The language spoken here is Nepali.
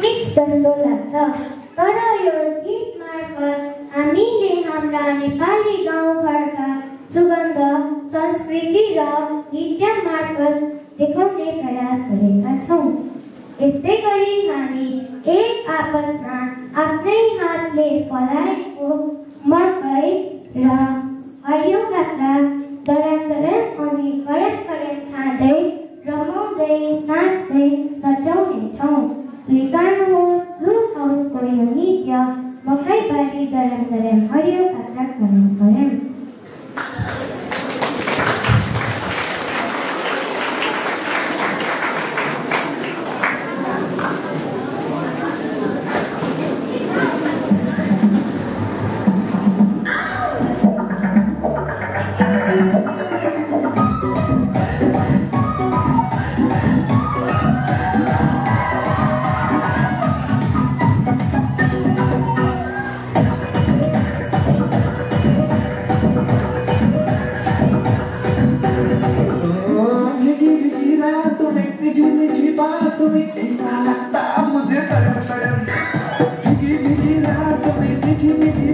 मिक्स जस्तो लाग्छ। तर यो गीत मार्फत हामीले हाम्रा नेपाली गाउँघरका सुगन्ध संस्कृति र नृत्य मार्फत देखाउने प्रयास गरेका छौँ। यस्तै गरी हामी एक आपसमा आफ्नै हातले फलाएको मकै र हरियो काँक्रा दराम अनि करम खाँदै रमाउँदै नाच्दै नचाउनेछौँ। स्वीकार्नुहोस् ब्लू हाउसको यो नृत्य मकैबारी दराम हरियो काँक्रा करम। मुझे भीगी भीगी रातों में मीठी मीठी